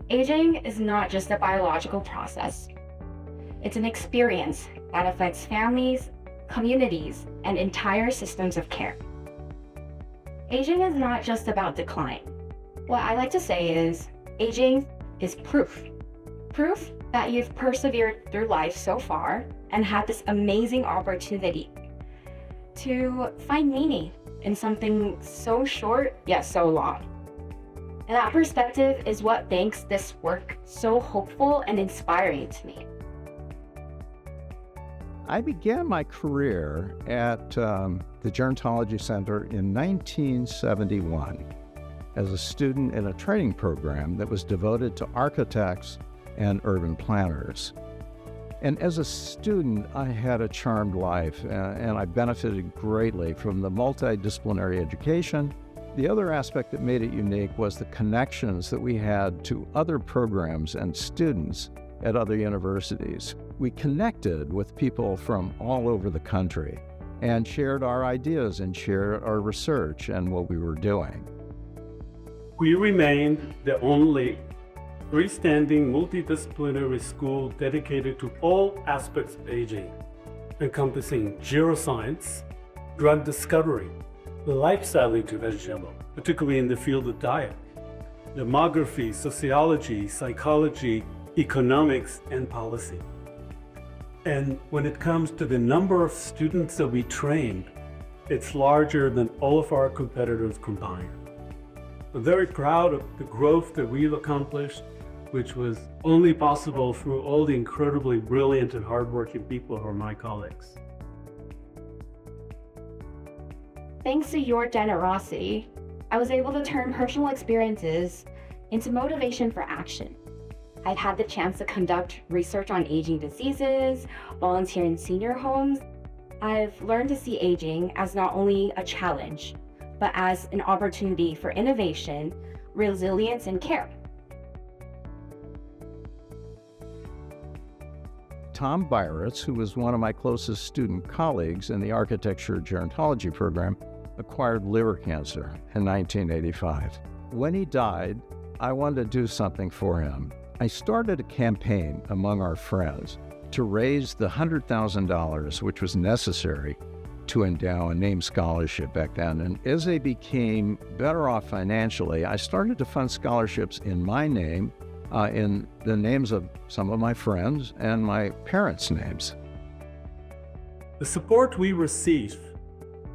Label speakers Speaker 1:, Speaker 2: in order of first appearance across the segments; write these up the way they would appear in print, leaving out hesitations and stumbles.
Speaker 1: Aging is not just a biological process. It's an experience that affects families, communities, and entire systems of care. Aging is not just about decline. What I like to say is, aging is proof. Proof that you've persevered through life so far and had this amazing opportunity to find meaning in something so short yet so long. And that perspective is what makes this work so hopeful and inspiring to me.
Speaker 2: I began my career at the Gerontology Center in 1971 as a student in a training program that was devoted to architects and urban planners. And as a student, I had a charmed life, and I benefited greatly from the multidisciplinary education. The other aspect that made it unique was the connections that we had to other programs and students at other universities. We connected with people from all over the country and shared our ideas and shared our research and what we were doing.
Speaker 3: We remained the only freestanding multidisciplinary school dedicated to all aspects of aging, encompassing geroscience, drug discovery, lifestyle intervention, particularly in the field of diet, demography, sociology, psychology, economics, and policy. And when it comes to the number of students that we trained, it's larger than all of our competitors combined. I'm very proud of the growth that we've accomplished, which was only possible through all the incredibly brilliant and hardworking people who are my colleagues.
Speaker 1: Thanks to your generosity, I was able to turn personal experiences into motivation for action. I've had the chance to conduct research on aging diseases, volunteer in senior homes. I've learned to see aging as not only a challenge, but as an opportunity for innovation, resilience, and care.
Speaker 2: Tom Byritz, who was one of my closest student colleagues in the architecture gerontology program, acquired liver cancer in 1985. When he died, I wanted to do something for him. I started a campaign among our friends to raise the $100,000 which was necessary to endow a named scholarship back then. And as they became better off financially, I started to fund scholarships in my name, in the names of some of my friends and my parents' names.
Speaker 3: The support we receive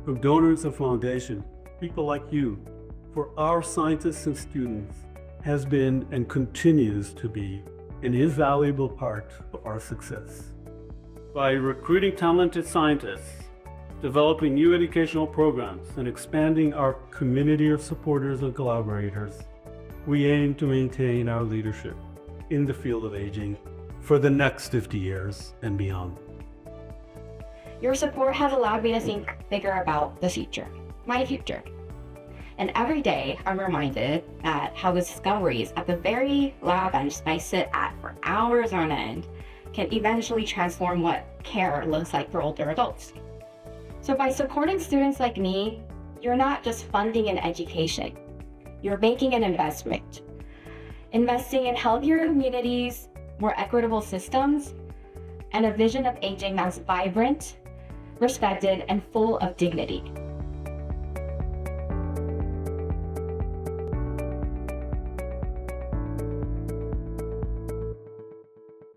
Speaker 3: from donors and foundations, people like you, for our scientists and students has been and continues to be an invaluable part of our success. By recruiting talented scientists, developing new educational programs, and expanding our community of supporters and collaborators, we aim to maintain our leadership in the field of aging for the next 50 years and beyond.
Speaker 1: Your support has allowed me to think bigger about the future, my future. And every day I'm reminded that how the discoveries at the very lab bench I sit at for hours on end can eventually transform what care looks like for older adults. So by supporting students like me, you're not just funding an education, you're making an investment. Investing in healthier communities, more equitable systems, and a vision of aging that's vibrant, respected, and full of dignity.